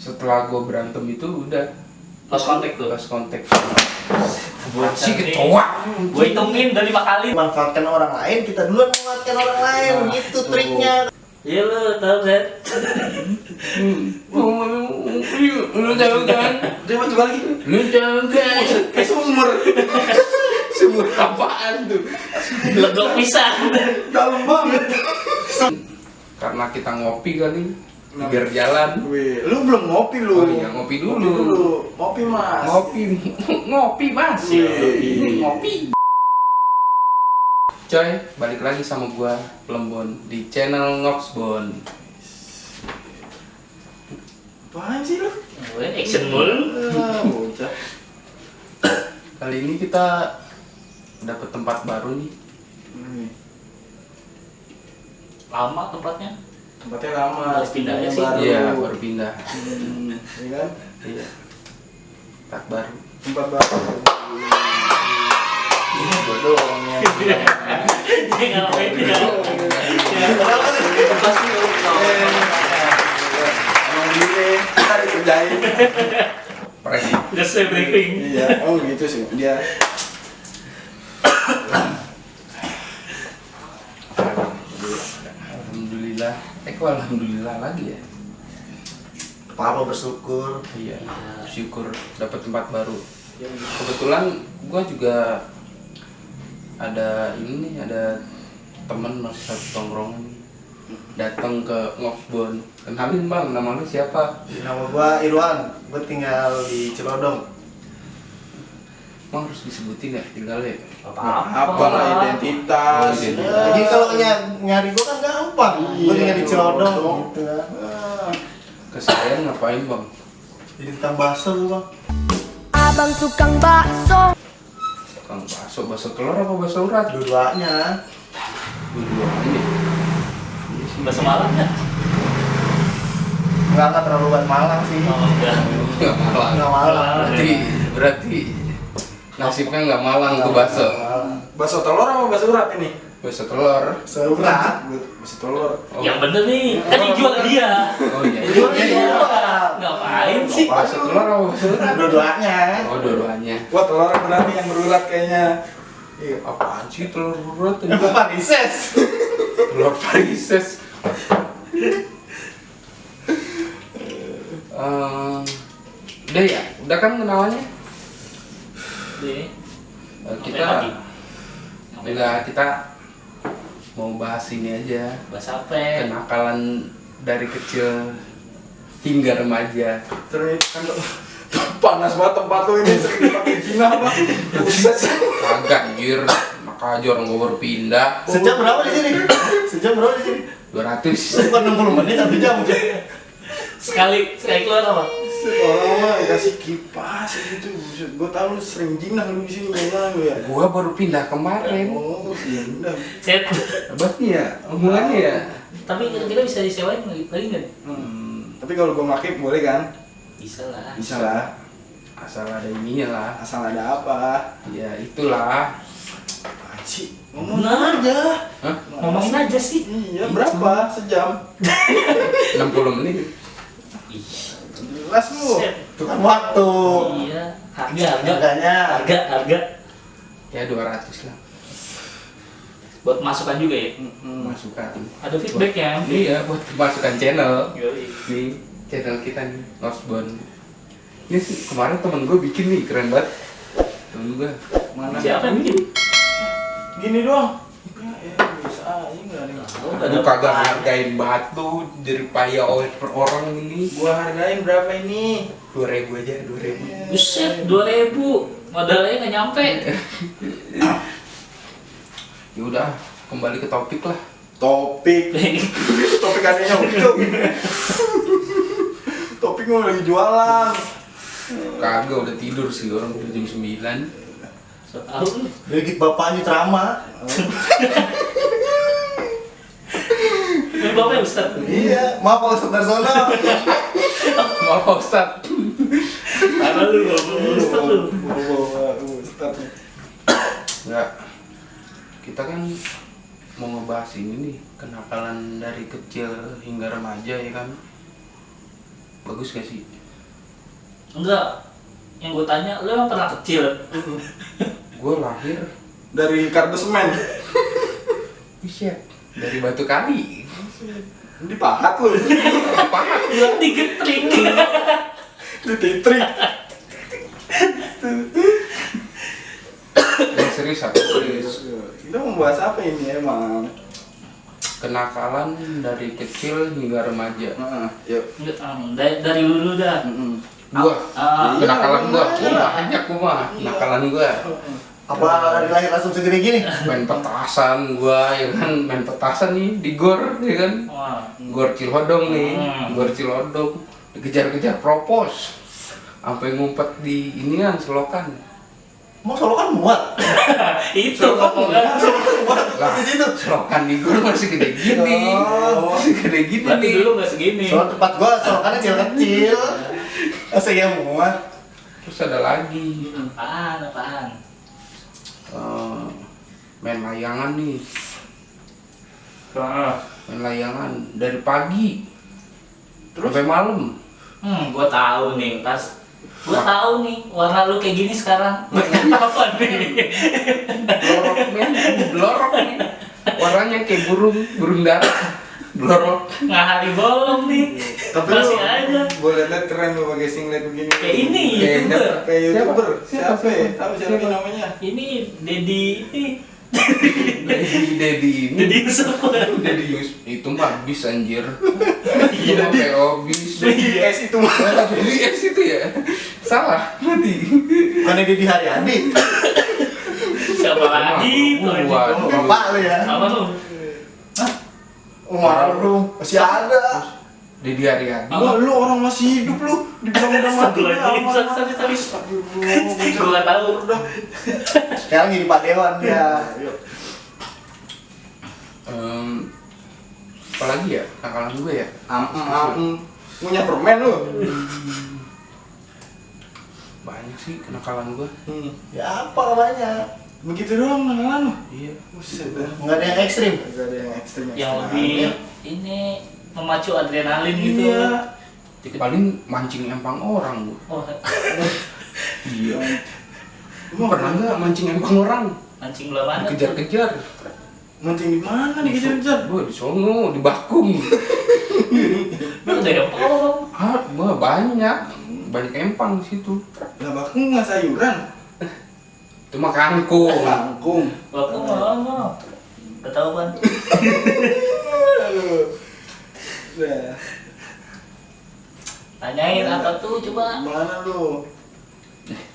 setelah gue berantem itu udah lost contact tuh. lost contact. Si kecoa. Gue hitungin udah 5 kali. Manfaatkan orang lain, kita duluan memanfaatkan orang lain, Nah, gitu triknya. Iya lu tau kan? Lu tahu kan? Coba lagi. Lu tahu kan? Kayak sumur. Sumur apaan tuh? Legok pisan. Dalam banget. Karena kita ngopi kali, biar jalan. Wih, lu belum ngopi lu. Oh iya, ngopi dulu. Ngopi mas. Ngopi mas. Wih. Ngopi. Coy, balik lagi sama gua Plembon di channel Ngoxbon. Apaan sih lu? Action mulu. Bocah. Kali ini kita dapat tempat baru nih. Lama tempatnya. Tempatnya lama. Harus pindah ya sih. Baru. Iya, baru pindah. Iya kan? Iya. Tempat baru. Tempat baru. Ini gua doang ya. Dia ngapain dia? Pasti emang gini, kita dikerjain. Prank. Just everything. Iya, oh gitu sih dia. Alhamdulillah. Kok alhamdulillah lagi ya? Papa bersyukur. Iya. Syukur dapat tempat baru. Kebetulan gua juga ada ini nih, ada temen masih satu tongkrongan datang ke Ngoxbon. Kenalin bang, nama lu siapa? Nama gua Irwan, gua tinggal di Cilodong. Bang harus disebutin ya tinggalnya. Apa lah identitas. Oh, identitas. Jadi kalau nyari gua kan gampang. Gua tinggal di Cilodong gitu kan. Kesayang ngapain bang? Jadi tukang bakso tuh bang. Abang tukang bakso. Tukang bakso, bakso telur apa bakso urat? Dua-duanya. Dua-duanya. Bahasa Malang kan? Enggak terlalu banget Malang sih. Oh enggak. Nggak malang. Enggak Malang. Berarti nasibnya nggak malang tuh bakso. Bakso telur apa bakso urat ini? Bakso telur. Surat. Bakso telur. Oh. Yang bener nih, kan dijual dia. Oh iya. Ngapain sih? Bakso telur apa bakso urat? Dua-duanya. Oh dua-duanya. Wah telur benar nih yang berurat kayaknya. Iya, apaan sih telur urat? Itu parises. Telur parises. Udah ya, udah kan kenalannya? Deh. Kita enggak, kita mau bahas ini aja. Bahas apa? Kenakalan dari kecil hingga remaja. Terus kan panas banget tempat lu ini sering dipakai jinah bang. Buset. Kagak anjir, maka aja orang gue baru pindah. Sejam berapa di sini? Sejam berapa di sini? 200. Bukan 60 menit 1 jam. Sekali keluar apa? Orang mah dikasih kipas gitu. Buset. Gua tahu lu sering jinah lu di sini memang lu ya. Gua baru pindah kemarin. Oh iya udah. Set. Berarti ya, hubungannya ya. Tapi kita bisa disewain lagi nggak? Tapi kalau gua ngakip boleh kan? Bisa lah. Bisa lah. Asal ada ininya lah. Asal ada apa? Ya itulah. Apaan sih? Ngomongin Ngomong aja. Hah? Ngomongin aja sih. Iya berapa? Sejam? 60 menit. Ih. Jelas lu. Set. Itu kan waktu. Iya. Harga. Harganya. Harga. Ya 200 lah. Buat masukan juga ya. Masukan. Ada feedback ya. Iya, buat masukan channel. Yoi. Nih, channel kita nih, Ngoxbon. Ini sih kemarin temen gue bikin nih, keren banget. Temen gue. Mana? Siapa yang bikin? Gini doang. Ya bisa aja nggak ada yang tahu. Lu kagak hargain batu dari payah per orang ini. Gua hargain berapa ini? 2.000 aja, 2.000. Buset, 2.000. Modalnya nggak nyampe. Ya udah, kembali ke topik lah. Topik. Topik adanya ucuk. Topik gua lagi jualan. Kagak udah tidur sih, orang udah jam 9. So tau lu. Dari bapaknya ceramah. Ini bapaknya Ustaz. Iya, maaf kalau sebentar sono. Maaf Pak Ustad. Apa lu, Ustaz lu. Ustaz. Enggak. Kita kan mau ngebahas ini nih, kenakalan dari kecil hingga remaja ya kan. bagus gak sih? Enggak. Yang gue tanya, lu emang pernah kecil? Gue lahir Dari kardus semen. bisa dari batu kali. Dipahat lu. Pahat gua. Digetring. Dititrik. Serius aku serius. Kita mau bahas apa ini emang? Kenakalan dari kecil hingga remaja. Heeh, yuk. Enggak, dari dulu dah. Gua kenakalan gua Iya. banyak gua mah. Kenakalan gua Apa dari lahir langsung segede gini? main petasan gua ya kan, main petasan nih di gor ya kan. Wah. Gor Cilodong nih, Hmm. Gor Cilodong dikejar-kejar propos. Sampai ngumpet di inian selokan. Mau solo kan muat. Itu Solo kan pokoknya. muat. Lah, Di situ. selokan di gor masih gede gini. Oh. Masih gede gini Berarti nih. dulu nggak segini. Solo tempat gua solokannya kecil. Masa ya muat? Terus ada lagi Apaan? main layangan nih. Nah. Main layangan dari pagi Terus? sampai malam. Gua tahu nih, gua tahu nih warna lu kayak gini sekarang. Apa nih? Blorok men, blorok nih. Warnanya kayak burung darat. Blorok. Ngahari bolong nih. Tapi Masih lu aja. boleh lihat keren lu pakai singlet begini. Kayak ini, Kayak YouTuber. Kayak YouTuber. Siapa? Siapa? Ya? Tahu siapa Siapa? namanya? Ini Dedi ini. Dedi ini. Dedi Yusuf. Dedi Yus itu mah bis anjir. Itu mah PO bis. Dedi S itu mah. Dedi S itu ya. Salah berarti. Bukan di Haryadi. Siapa lagi? Tuh, ini. Gua. Bapak lu ya. Apa lu? Warung masih ada. Dedi Haryadi. Wah, lu orang masih hidup lu. Dibilang udah mati. Astagfirullahaladzim, sorry. Gua nggak tahu. Udah. Sekarang jadi Pak Dewan dia. Apalagi ya nakalan gue ya. Punya permen lu. Banyak sih kenakalan gue. Ya apa banyak. Begitu doang nakalan lu. Iya. Buset dah. Enggak ada yang ekstrim. Gak ada yang ekstrim. Yang lebih ini memacu adrenalin gitu. Iya. Paling mancing empang orang gue. Oh, Iya. Lu pernah nggak mancing empang orang? mancing bola mana? Dikejar-kejar. Mancing di mana nih kejar-kejar? Gue di sono, di Bakung. Lu ada empang. Ah, gue banyak empang di situ. Lah bakung nggak sayuran. Itu mah kangkung. Kangkung. Bapak mau. Ketahuan. Aduh. Udah. Tanyain apa tuh coba. Mana lu?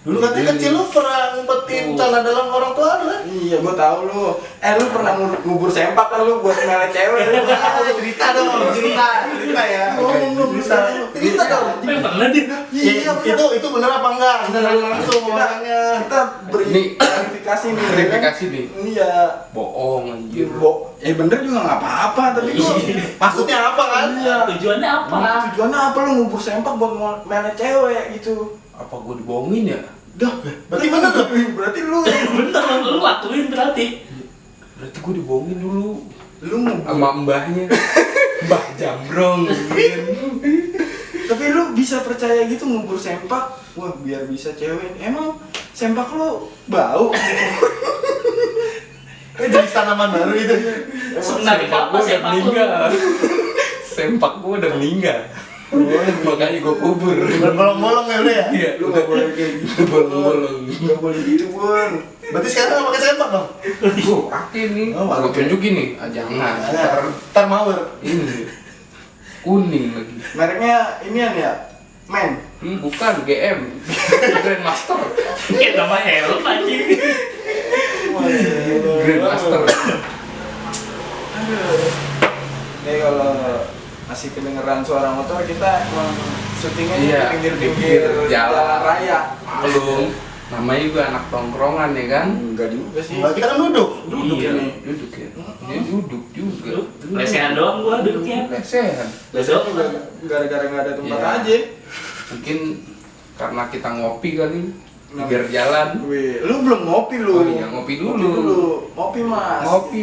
Dulu katanya kecil lu pernah ngumpetin celana dalam orang tua lu kan? Iya, gua tahu lu. Lu pernah ngubur sempak kan lu buat melet cewek. Cerita dong, cerita ya. Ngomong dong, Cerita dong. Apa pernah dia? Iya, Itu bener apa enggak? Bener langsung orangnya. Kita beri Nih. klarifikasi nih. ya kan? Verifikasi nih. Iya. Bohong anjir. Bener juga nggak apa-apa tapi lu Maksudnya apa kan? iya. Tujuannya apa? Tujuannya apa lu ngubur sempak buat melet cewek gitu? Apa gue dibohongin ya? Dah, Berarti bener dong? Berarti lu Bener lu lakuin berarti. Berarti gue dibohongin dulu ngubur. sama mbahnya. Mbah Jambrong. Tapi lu bisa percaya gitu ngubur sempak? Wah, biar bisa cewek. Emang sempak lu bau? Jadi tanaman baru itu. Sebenarnya apa gue udah sepak lu? meninggal. Sempak gue udah meninggal. Makanya gue kubur. Berbolong-bolong ya udah ya? Iya, Lu nggak boleh kayak gitu. bolong-bolong. Nggak boleh gitu, Bun. Berarti sekarang pakai sempak dong? Gue pakai nih. Oh, Gue pakai. tunjukin nih. Ah, jangan. Ntar mawar. Ini kuning lagi. Mereknya inian ya? Men. Bukan GM. Grandmaster. Kayak nama helm anjing. Grandmaster. Aduh. Nih kalau masih kedengeran suara motor, kita emang syutingnya Iya, di pinggir-pinggir jalan raya. Belum. Namanya juga anak tongkrongan ya kan? Enggak juga sih. Berarti kan duduk. Duduk Iya. ini. Duduk ya. Dia duduk juga. Lesehan doang gua duduknya. Lesehan. Biasanya juga gara-gara nggak ada tempat Iya. aja. Mungkin karena kita ngopi kali pinggir jalan. Wih, lu belum ngopi lu. Oh iya, ngopi dulu. Ngopi mas. Ngopi,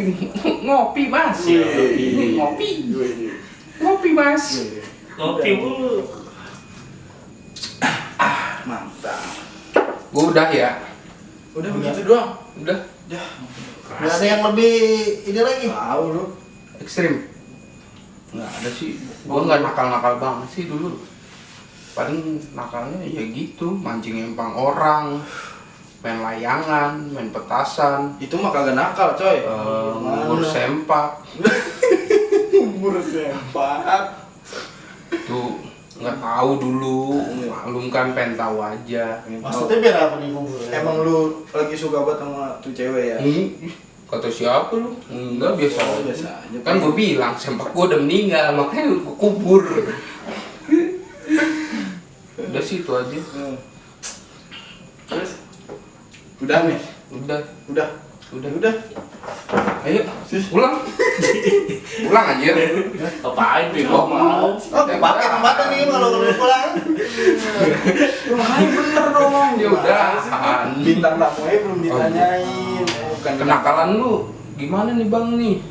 ngopi mas. Wih. Ini ngopi, Wih. ngopi mas. Wih. Ngopi mulu. Mantap. Gue udah ya. Udah begitu doang. Udah. Ya. Nggak ada yang lebih ini lagi. Tahu lu. Ekstrim. Nggak ada sih. Gue nggak nakal-nakal banget sih dulu. Paling nakalnya ya gitu, mancing empang orang, main layangan, main petasan, Itu mah kagak nakal, coy. ngubur sempak. Ngubur sempak. Tuh nggak tahu dulu, maklum kan pengen tahu aja. Maksudnya biar apa nih bubur? Emang lu lagi suka banget sama tuh cewek ya? Kata siapa lu? Enggak, biasa Oh, aja. biasa aja. Kan gue bilang sempak gue udah meninggal, makanya gue kubur. Udah sih itu aja. Terus? Udah nih? Udah. Udah? Udah. Ayo, pulang. Pulang aja. Ngapain tuh? Oh, mau. Oh, pakai tempatnya nih kalau lu pulang. Lu main bener dong. Ya udah. Bintang tamunya belum ditanyain. Bukan Kenakalan lu gimana nih Bang nih?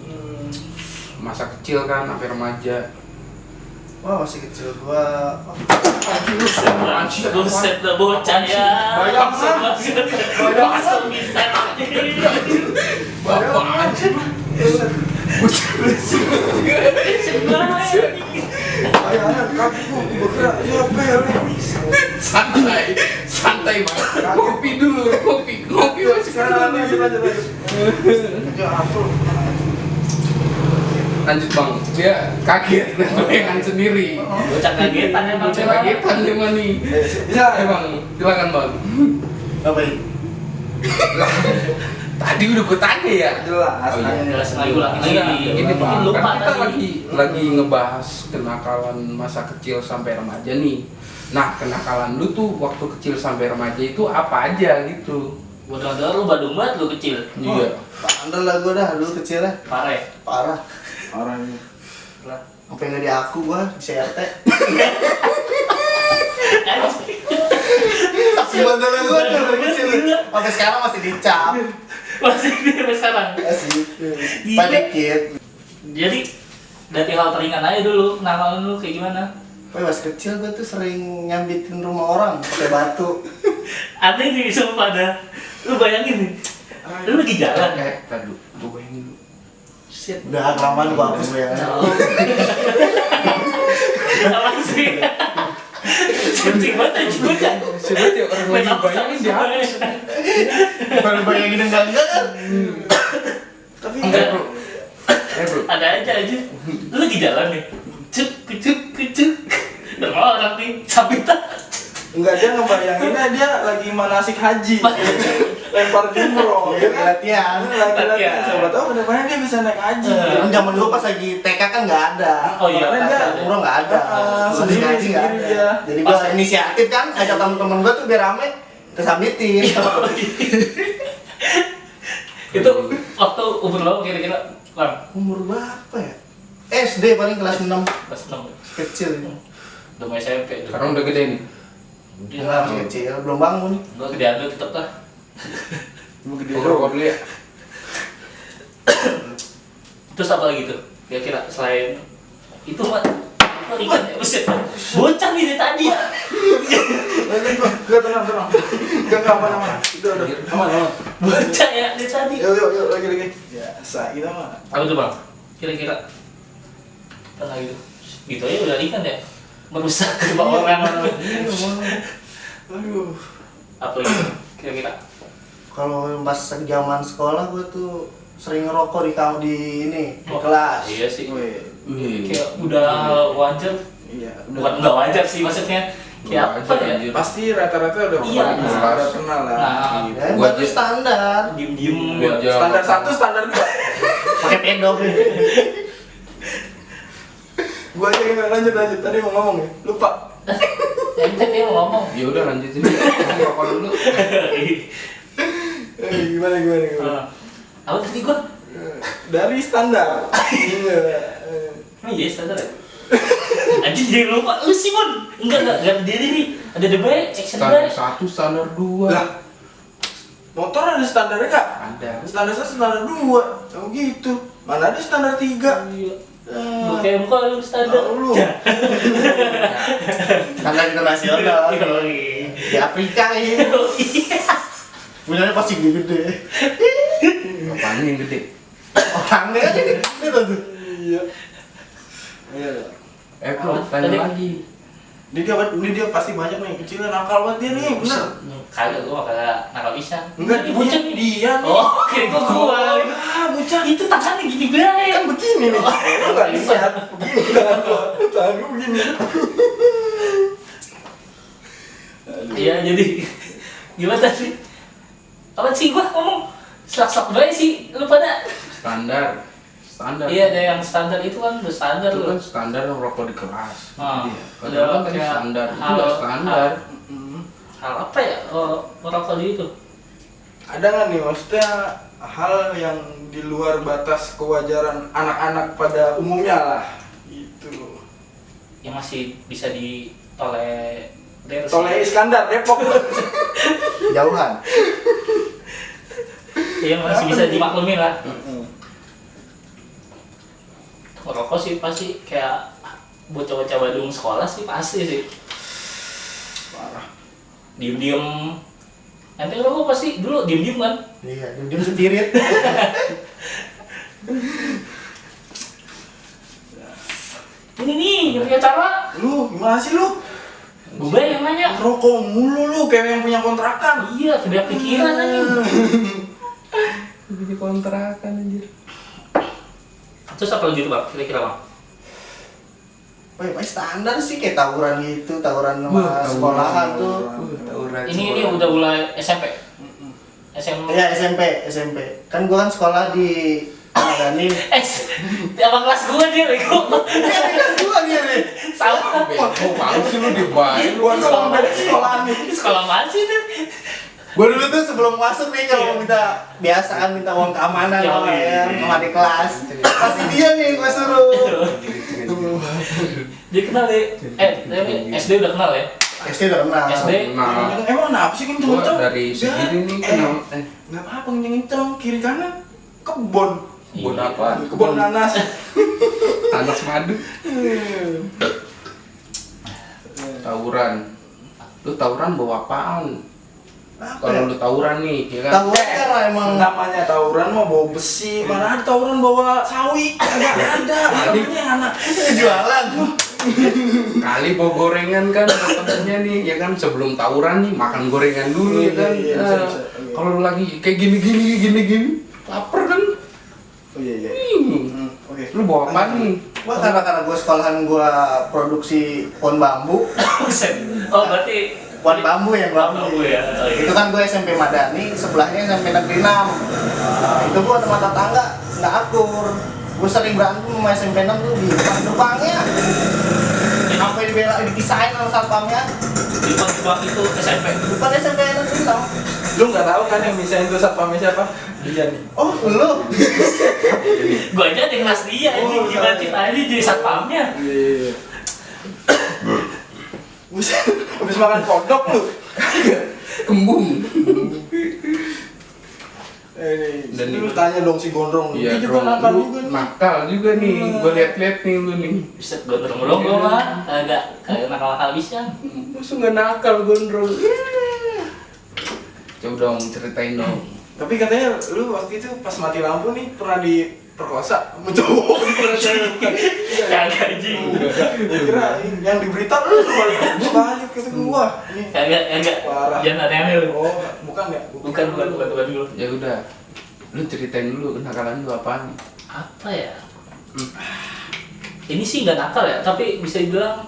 Masa kecil kan sampai remaja. Wah, masih kecil gua. Buset dah bocah ya. Langsung bisa aja. Bapak aja. Bayangan kaki gua bergerak. Siapa ya lu? Santai Bang. Kopi dulu, kopi masih Lanjut. Ya ampun. Lanjut Bang, dia kaget dengan sendiri. Bocah kagetan emang. Bocah kagetan dia mah nih. Bisa. Bang, silakan Bang. Apa ini? Tadi udah gue tanya ya. Jelas. Oh, iya. Jelasin lagi ulangi lagi. Ini Bang, lupa kan kita tadi. lagi ngebahas kenakalan masa kecil sampai remaja nih. Nah, kenakalan lu tuh waktu kecil sampai remaja itu apa aja gitu? Gua denger lu badung banget lu kecil. Iya. Bandel lah gua dah dulu kecilnya. Parah ya? Parah. Orangnya. Sampai nggak diaku gua di CRT. Saksi bandelnya gua tuh dari kecil. Sampai sekarang masih dicap. Masih sampai sekarang. Masih. Iya. Padikit. Jadi dari hal teringan aja dulu, kenakalan lu kayak gimana? Pas kecil gua tuh sering nyambitin rumah orang pakai batu. Aneh nih sumpah dah. Lu bayangin nih. Lu lagi jalan ya? Tadi gue bayangin dulu. Shit. Udah kelamaan gua hapus gua yang Apa sih? Kencing banget aja bocah. Siapa ya orang lagi bayangin dia hapus. baru bayangin enggak kan. Tapi Enggak. Bro. Bro. Ada aja. Lu lagi jalan nih. Kucuk. Rumah orang nih sambitan. enggak, dia ngebayanginnya dia lagi manasik haji. Lempar jumroh. Iya, Ya kan? latihan. Lagi latihan. Latihan. Siapa tahu kedepannya dia bisa naik haji. Kan zaman dulu pas lagi TK kan nggak ada. Oh iya, Makanya dia Umroh nggak ada. sendiri Ngaji nggak sendiri ada. dia. Jadi gua inisiatif kan, ajak temen-temen gua tuh biar rame, kesambitin. Itu waktu umur lo kira-kira Bang? Umur berapa ya? SD paling kelas 6. Kelas 6. Kecil itu. Udah mau SMP tuh. Sekarang udah gede nih. Enggak, masih kecil, belum bangun. Gua gedean dulu tetep lah. Lu gede Gue dong. rokok dulu ya. Terus apa lagi tuh? Kira-kira selain itu mah apa ikan ya? Buset. Bocah nih dari tadi ya. Enggak, tenang. Enggak apa-apa. Udah. Aman. Bocah ya dari tadi. Yuk, lagi. Biasa, kita mah. Apa tuh Bang? Kira-kira apa lagi tuh? Gitu aja udah ikan ya? Merusak rumah orang. Aduh. Apa lagi? Kira-kira? Kalau pas zaman sekolah gua tuh sering ngerokok di ini, di Oh, kelas. Iya sih. Wih. Kayak udah wajar. Iya, Bukan nggak wajar sih maksudnya. Kayak apa ya? Anjir. Pasti rata-rata udah Iya. pernah lah. Nah. Gitu. Ya, Gua berarti aja- standar. Diem-diem. Gua aja- Standar 1, standar 2. Pakai pedok. Gua aja yang lanjut. Tadi mau ngomong ya, lupa. Ente dia mau ngomong. Ya udah lanjutin. Rokok dulu. Gimana? Apa tadi gua? Dari standar. Iya. Oh iya standar ya? Anjing jadi lupa. Lu sih Mon. Enggak ada diri nih. Ada the back, action Standar back. 1, standar 2. Lah, motor ada standarnya kak? Ada. Standar 1, standar 2. Oh gitu. Mana ada standar 3? Iya. Lu kayak muka lu standar. Lu. Standar internasional. Yoi. Di Afrika ini. Punyanya pasti gede. Apaan yang gede? Orangnya aja gede tuh. Iya. Iya. Bro, tanya lagi. Dia pasti banyak nih kecilnya nakal banget dia nih, bener. Kagak, gua kagak nakal bisa. Enggak, bocah dia nih. Oh, kira gua. Ah, bocah Itu tangannya gini bae. kan begini nih. Enggak lihat. Begini tangan gua. Tangan gua begini. Iya, jadi gimana tadi? Apa sih gua ngomong? Selak-selak bae sih lu pada. Standar. Iya, ada yang standar itu kan udah standar Itu kan loh. standar rokok di kelas. Ah, Iya. udah Kalau kan tadi kayak standar, itu hal- nggak standar. Hal apa ya? Oh, merokok di itu. Ada nggak nih maksudnya hal yang di luar batas kewajaran anak-anak pada umumnya lah. Itu. Yang masih bisa ditolerir. Toleh Iskandar Depok. Jauhan. Yang masih bisa dimaklumin lah. Merokok sih pasti kayak bocah-bocah Badung sekolah sih pasti sih. Parah. Diem-diem. Nanti ngerokok pasti dulu diem-diem kan? Iya, diam sendiri. Ini nih, yang punya cara. Lu gimana sih lu? Gue yang nanya. Rokok mulu lu kayak yang punya kontrakan. Iya, beda pikiran aja. Jadi kontrakan anjir. Terus apa lagi tuh bang? Kira-kira bang? Wah, paling standar sih kayak tawuran gitu, tawuran sama Tawuran. sekolahan tuh. Tawuran. Ini udah mulai SMP. SMP. Iya, SMP. Kan gua kan sekolah di Madani. Apa kelas gue dia bego? Iya, kelas gua dia nih. Sama. Bego banget sih lu dibayar. Gua sama beda sekolah nih. Sekolah mana sih nih? Gua dulu tuh sebelum masuk nih kalau minta biasa kan minta uang keamanan Iya, sama iya. sama adik kelas. Pasti dia nih gua suruh. Dia kenal deh. SD udah kenal ya? SD udah kenal. SD. Nah, Emang kenapa sih gua kenceng-kenceng? dari segini nih kenal. Nggak apa-apa kenceng-kenceng, kiri kanan kebon. Kebun apa? Kebon nanas. Anak madu. Tawuran. Lu tawuran bawa apaan? Apa ya? Kalau lu tawuran nih, ya kan? Tawuran karena emang Namanya tawuran mah bawa besi, mana ada tawuran bawa sawi? Nggak ada. Namanya anak jualan. Kali bawa gorengan kan temennya nih, ya kan sebelum tawuran nih makan gorengan dulu ya kan. Iya, Nah, bisa. kalau lagi kayak gini, lapar kan? Oh iya. Oke. Lu bawa apa nih? Gua karena gua sekolahan gua produksi pohon bambu. Oh berarti Pohon bambu ya bambu ya. Oh, iya. Itu kan gue SMP Madani, sebelahnya SMP Negeri 6. Nah, itu gue sama tetangga nggak akur. Gue sering berantem sama SMP 6 tuh di depan gerbangnya. Sampai dibela dipisahin sama satpamnya. Di bang itu SMP. Depan SMP Negeri 6. Lu nggak tahu kan yang misahin itu satpamnya siapa? Dia nih. Oh, lu? Gua aja di kelas dia Oh, anjing, gimana ceritanya jadi satpamnya. Iya. Buset, habis makan kodok lu. Kembung. Dan lu tanya dong si gondrong. Iya, Dia juga Bro, nakal lu juga nih. nakal juga nih. Gue liat-liat nih lu nih. Bisa gondrong gua mah, kagak nakal-nakal bisa. Masa nggak nakal gondrong? Coba dong ceritain dong. Tapi katanya lu waktu itu pas mati lampu nih pernah diperkosa sama cowok dikira cewek bukan? Kagak anjing. Kira yang di berita lu balik kata gua. Nih. Kagak. Parah. Jangan aneh-aneh lu. Oh, bukan ya? Bukan dulu. Ya udah, lu ceritain dulu kenakalan lu apaan? Apa ya? Ini sih nggak nakal ya, tapi bisa dibilang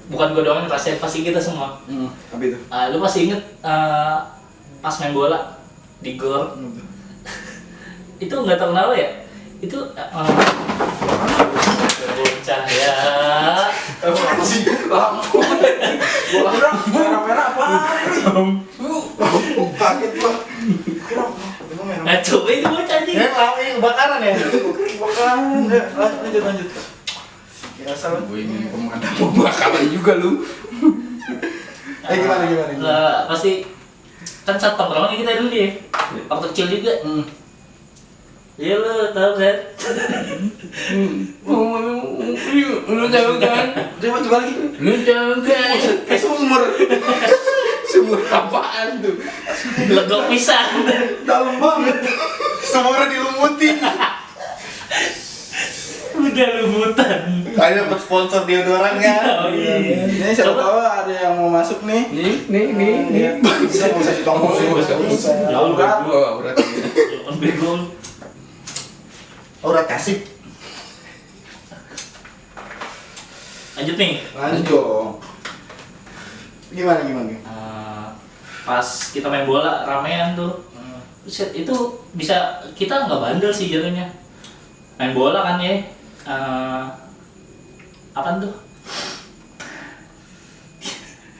bukan gua doang yang ngerasain, pasti kita semua. Apa itu? Lu pasti inget pas main bola di gor itu nggak tahu kenapa ya, itu bocah ya. Apaan sih? Lampu. Gua kira merah-merah apaan nih? Kaget gua. Kira merah. Nah coba ini bocah anjing. Ini kebakaran ya? Bukan. Lanjut. Ya salah. Gue ini pemadam kebakaran juga lu. Gimana? Lah pasti kan saat tongkrongan kita dulu ya, waktu kecil juga. Iya lu tahu kan? Lu tahu kan? Coba lagi. Lu tahu kan? Kayak sumur. Sumur apaan tuh? Legok pisang. Dalam banget. Sumurnya dilumutin. Udah lumutan. Ayo dapat sponsor deodoran kan? Oh iya. Ini siapa tahu ada yang mau masuk nih. Nih. Bisa nggak usah ditongkrong sih. Jauh Berat. Gua berarti. Jangan bego. Urat kasih. Lanjut nih. Lanjut dong. Gimana? Pas kita main bola ramean tuh. Set, itu bisa kita nggak bandel sih jatuhnya. Main bola kan ya. Apaan tuh?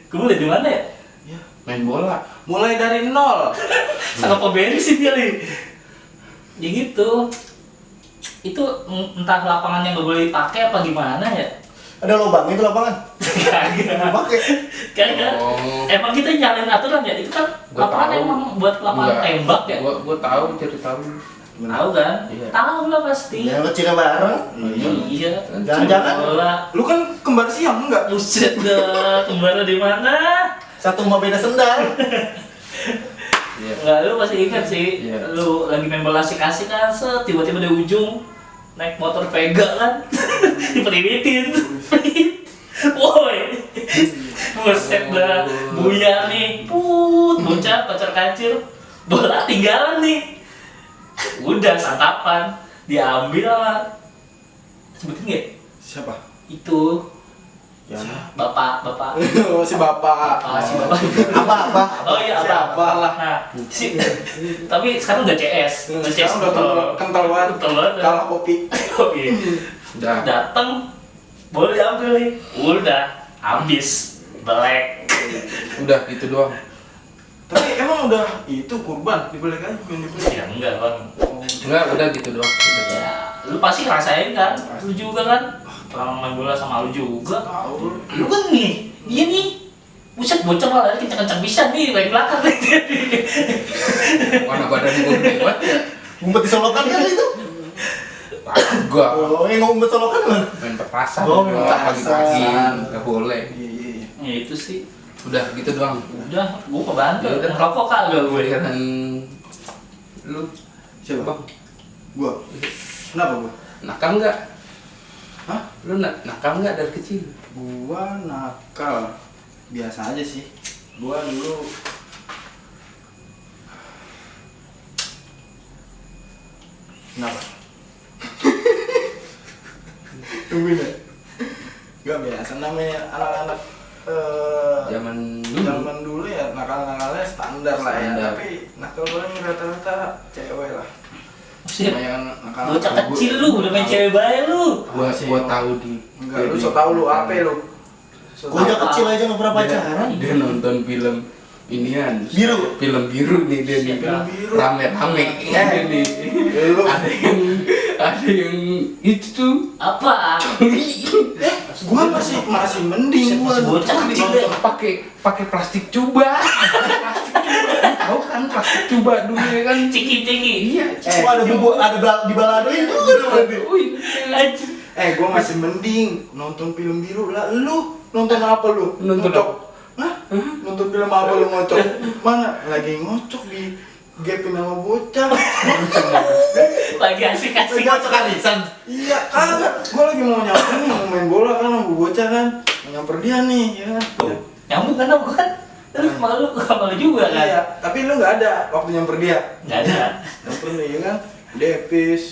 Gue mulai di mana ya? Main bola. Mulai dari nol. Sangat pemberi sih dia nih. Ya gitu. Itu entah lapangan yang gak boleh dipakai apa gimana ya? Ada lubang itu lapangan. Kagak. Pakai. Kagak. Oh. Emang kita nyalain aturan ya? Itu kan Gua lapangan tahu. emang buat lapangan Enggak. tembak ya? Gua tahu cerita lu. Tahu kan? Iya. Tahu lah pasti. Yang kecilnya bareng. Iya. Jangan-jangan Bola. Lu kan kembar siang enggak? Buset dah, kembar di mana? satu mah beda sendal. Iya. Enggak, lu masih ingat sih. Iya. Lu lagi main bola asik-asik kan, set, tiba-tiba di ujung naik motor Vega kan. Diperiwitin. Woi. Buset dah, buyar nih. Bocah pacar kancil. Bola tinggalan nih. Udah santapan, diambil lah. Sebutin nggak? Siapa? Itu Ya. bapak. Oh, si bapak. Si bapak. Apa? Oh iya, Siapa lah? Nah, tapi sekarang udah CS. Udah CS Sekarang udah kental banget. Kental banget. Kalah kopi. Oke. Udah. Dateng, boleh diambil nih. Udah, habis. Black. Udah gitu doang. Tapi emang udah itu kurban dibalik aja main dibalik. Ya enggak bang. Enggak, udah gitu doang. Ya, lu pasti ngerasain kan? Lu juga kan? Orang main bola sama lu juga. Tahu. Lu kan nih, dia nih. Buset, bocor lah, lari kencang-kencang bisa nih, baik belakang nih. Mana badan gua gede banget ya. Ngumpet di solokan kan itu? Gua Oh, yang ngumpet solokan kan? main petasan. Oh, main Gua petasan. pagi-pagi enggak boleh. Iya. Ya itu sih. Udah gitu doang. Udah, gua kebantu. Ya udah. Ngerokok kagak gue. Giliran lu Siapa? Bang, Gua. Kenapa gua? nakal enggak? Hah? Lu nakal enggak dari kecil? Gua nakal. Biasa aja sih. Gua dulu kenapa? Tungguin ya. Gak biasa namanya anak-anak Zaman dulu. zaman dulu ya nakal-nakalnya standar lah ya. Standar. Tapi nakal paling rata-rata cewek lah. Buset, Kebanyakan nakal. bocah kecil lu, udah main cewek baik lu. Gua tahu di. Enggak, lu so tau lu apa lu? So Gua udah Apa? kecil aja nggak pernah pacaran. Dia nonton film inian Biru. film biru nih dia nih Film biru. rame-rame ya nih Lu ada yang itu tuh Apa? gua masih mending gua Masih bocah kecil ya. nonton pakai plastik cuba tahu kan plastik cuba dulu ya kan Ciki-ciki. iya Oh, ada bubu, di balado itu udah berarti. Anjir. gua masih mending nonton film biru lah. Lu nonton apa lu? Nonton Ngocok. Hah? Nonton film apa lu ngocok? Mana? Lagi ngocok di gapin sama bocah. Lagi asik-asik. Ngocok arisan. Iya, kagak. Gua lagi mau nyamper nih, mau main bola kan sama bocah kan. Mau nyamper dia nih, ya kan. Tuh, nyambung kan sama gua kan? Lu sama lu juga kan? Iya, tapi lu nggak ada waktu nyamper dia. Nggak ada. Nyamper nih, ya kan. Depis.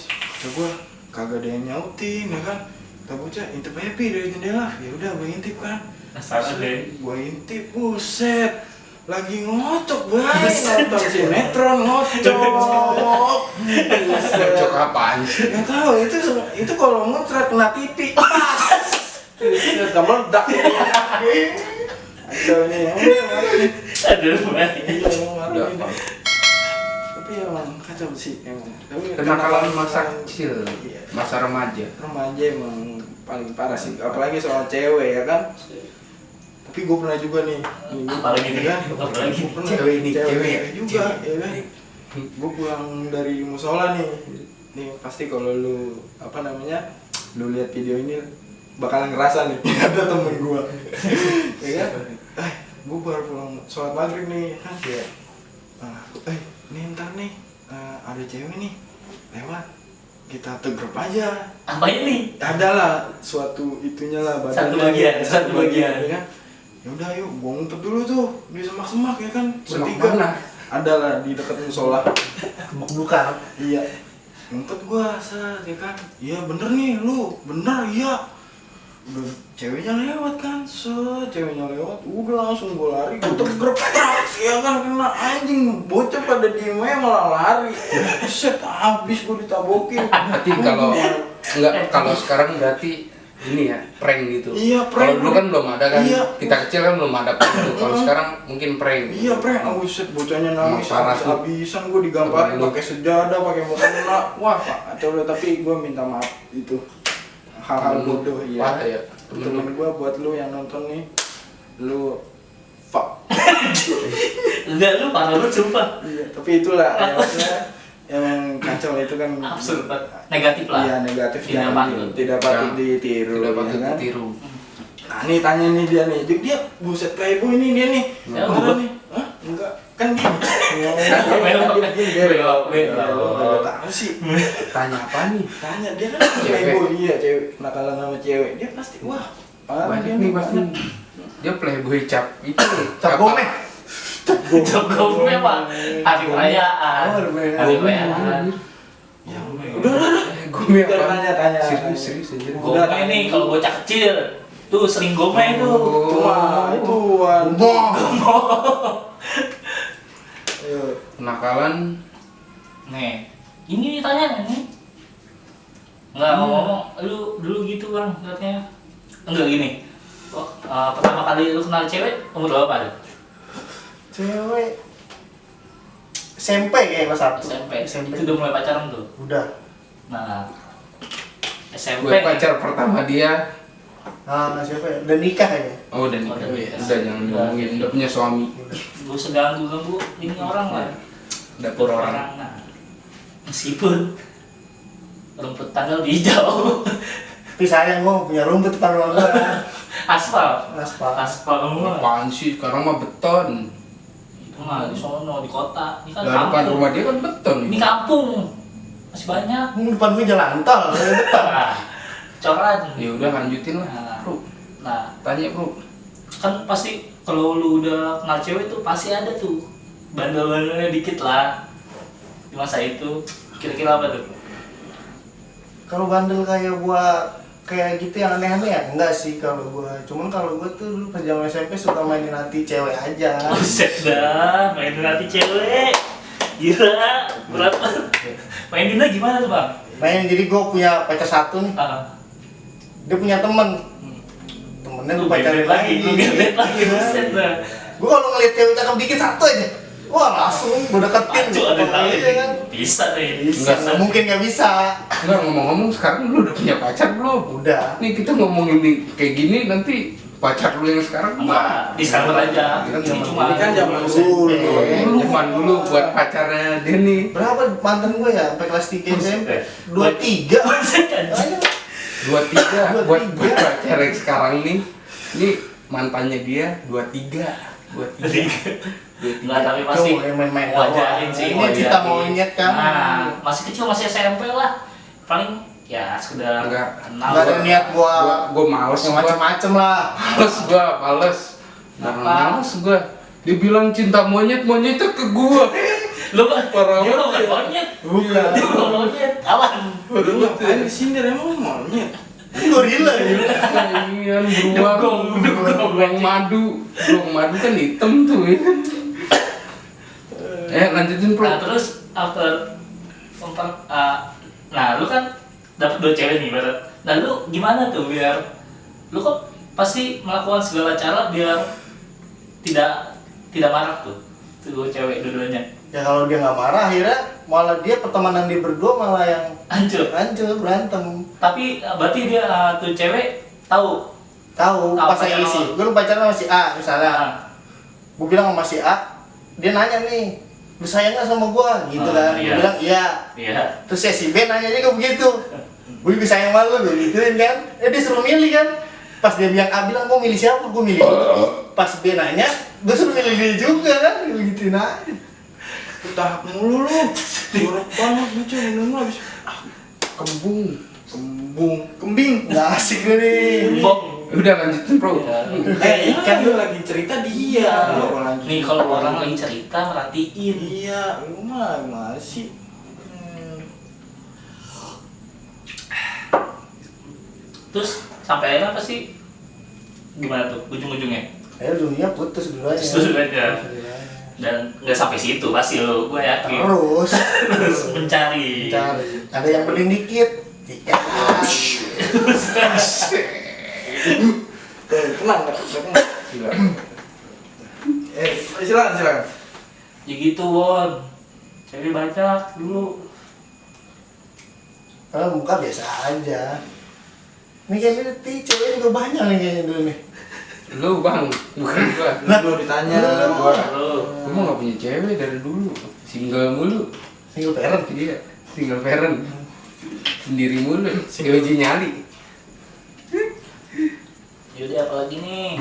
Kata gua kagak ada yang nyautin, ya kan. Kata bocah, intip happy dari jendela. Ya udah, gua intip kan. Asal deh. Gua intip, buset. Lagi ngocok banget, nonton sinetron ngocok. Buset. cocok apaan sih Nggak tahu itu kalau ngotret kena tipi. Pas. Buset, udah meledak. Aduh ini yang Aduh, Mas. iya yang marah Udah, ini. Bang. Tapi emang kacau sih emang. Tapi kenakalan masa kenakalan- kecil Iya. masa remaja Remaja emang paling parah sih, apalagi soal cewek ya kan. Tapi gue pernah juga nih. Apalagi nih? kan? Apalagi? Gua pernah. Cewek nih, cewek. juga, ya kan. gue pulang dari musola nih pasti kalau lu lu lihat video ini bakalan ngerasa nih ada temen gue ya kan gue baru pulang sholat maghrib nih kan nih ntar nih ada cewek nih lewat, kita tegrep aja. Apa ini? Adalah suatu itunya lah, Satu bagian. ya kan. Ya udah yuk, gua ngumpet dulu tuh di semak-semak ya kan. Semak Bertiga. mana? Adalah di dekat musola. Bukan. Iya. Ngumpet gua ya kan. Iya bener nih lu, bener iya. Udah ceweknya lewat kan, ceweknya lewat, udah langsung gua lari, gua tegrep ya kan, kena anjing, bocah pada diem aja malah lari, set habis gua ditabokin. Berarti kalau sekarang berarti ini ya prank gitu. Iya, Kalau prank. dulu kan belum ada kan, Iya. kita kecil kan belum ada prank gitu. Kalau sekarang mungkin prank. Iya prank, set bocahnya nangis, Parah tuh. habisan gua digamparin Temen lu. pakai sejadah, pakai mukena, wah coba tapi gua minta maaf itu hal-hal bodoh ya. Parah ya. Temen gue buat lu yang nonton nih, lu fuck. Enggak, lu parah lu sumpah. Iya, tapi itulah ya, maksudnya yang kacau itu kan Absurd, negatif lah. Iya, negatif Tidak jangan patut. tidak patut Ya. ditiru. Tidak ya patut kan? ditiru. Nah, nih tanya nih dia nih. Dia buset playboy nih dia nih. Ya, Parah gua- nih. Hah? Enggak. Kan gini. Belok. Enggak tahu sih. Tanya apa nih? Tanya dia kan Cewek. playboy, iya cewek, nakalan sama cewek. Dia pasti wah, parah Banyak dia nih nih pasti. banyak. Dia playboy cap itu. Cap gome. Cap gome pak. Hari perayaan. Oh, hari perayaan. Hari perayaan. Ya, udah. Gome Udah, apa? tanya. Serius aja. Gome nih kalau bocah kecil tuh sering gome tuh. Cuma ituan. Ayo. Kenakalan Nih, ini ditanya nih. Enggak ngomong, lu dulu gitu bang, katanya. Enggak gini. Pertama kali lu kenal cewek umur berapa deh? Cewek SMP kayak kelas 1. SMP. Itu udah mulai pacaran tuh. Udah. Nah, SMP. gue pacar pertama dia. Siapa ya? Udah nikah kayaknya. Oh udah nikah. Udah nikah. Udah jangan ngomongin. Udah punya suami. Gue seganggu ini orang lah. Dapur orang. Nah, meskipun rumput tangga lebih hijau. Tapi sayang gua punya rumput depan rumah gua. Aspal. Aspal. Semua. Apaan sih? Sekarang mah beton. Itu mah di sono di kota. Ini kan Nah, depan kampung. rumah dia kan beton. Ini kampung. Masih banyak. Depan gua jalan tol, depan. Nah, coran. Ya udah lanjutin lah. Nah. Bro, Nah, tanya bro. kan pasti kalau lu udah kenal cewek tuh pasti ada tuh bandel-bandelnya dikit lah di masa itu. Kira-kira apa tuh? Kalau bandel kayak gua kayak gitu yang aneh-aneh ya? Enggak sih kalau gua. Cuman kalau gua tuh dulu pas zaman SMP suka mainin hati cewek aja. Buset dah, mainin hati cewek. Gila, berapa? Maininnya gimana tuh bang? Main jadi gua punya pacar satu nih. Dia punya temen. Temennya Lu gua pacarin lagi. lu gebet lagi, buset dah. Gua kalau ngeliat cewek cakep dikit satu aja. Wah langsung gua deketin. Pacu ada Iya kan? bisa deh. Bisa, nggak mungkin nggak bisa. Enggak ngomong-ngomong sekarang lu udah punya pacar belum? Udah. Nih kita ngomongin nih kayak gini nanti pacar lu yang sekarang Enggak, disambut aja. Ini kan Ini zaman cuma Ini kan zaman dulu. Zaman dulu buat pacarnya dia nih. Berapa mantan gue ya sampai kelas 3 SMP? 23. Buset, anjing. 23 buat 23. pacar yang sekarang nih. Ini mantannya dia 23. 23. Enggak, tapi pasti Cuma main-main wajarin doang. sih. Ini kita mau inget kan. Nah, masih kecil, masih SMP lah. Paling ya sekedar Enggak. kenal. Nggak ada niat gua Gua males yang gua. macem-macem lah. Males. Kenapa? Males gua. Dia bilang cinta monyet-monyetnya ke gua. Lu kan Parah dia banget bukan ya. monyet. Bukan. Dia bukan monyet, kawan. Lu ngapain di sini emang monyet? Gorila ya. Iya, beruang madu. Beruang madu kan hitam tuh ya. Lanjutin bro. Nah, terus after nah, lu kan dapet 2 cewek nih barat. Nah, lu gimana tuh biar lu kok pasti melakukan segala cara biar tidak marah tuh cewek dua-duanya. Ya kalau dia nggak marah akhirnya malah dia pertemanan dia berdua malah yang Hancur. berantem. Tapi berarti dia tuh cewek tahu. Tahu Tahu pas lagi pacar sih. lo. Gue pacaran sama si A misalnya. Nah, Gue bilang sama si A, dia nanya nih, lu sayang gak sama gua gitu kan. Iya. Gua bilang iya. Iya. Terus ya si Ben nanya juga begitu, gue juga sayang sama lu, gue gituin kan. Dia suruh milih kan. Pas dia bilang A, bilang mau milih siapa, gue milih ini. Pas Ben nanya, gue suruh milih dia juga kan. Gue gituin aja. Lu tahap mulu lu. Jorok banget lu cuy, minum lu habis. Kembing. Nggak asik gue nih. Bong. Udah lanjutin bro. Kan lu lagi cerita dia. Lu lanjut. Nih kalau orang lagi cerita merhatiin. Iya, lu mah masih. Terus sampai akhirnya apa sih? Gimana tuh ujung-ujungnya? Ayo dunia putus dulu aja. Putus aja. Dan nggak sampai situ pasti lo, gue yakin. Terus Terus mencari. cari. Ada yang bening dikit. Tiga. Tenang, silakan. Ya gitu Won. Cewek banyak dulu. Kalau muka biasa aja. Nih kayaknya cewek juga banyak nih kayaknya dulu nih. Lu bang, bukan gua. Nah, belum ditanya. Gua Lo. mah gak punya cewek dari dulu. Single mulu. Single parent. Iya, single parent. Sendiri mulu. Uji nyali. Yaudah apalagi nih?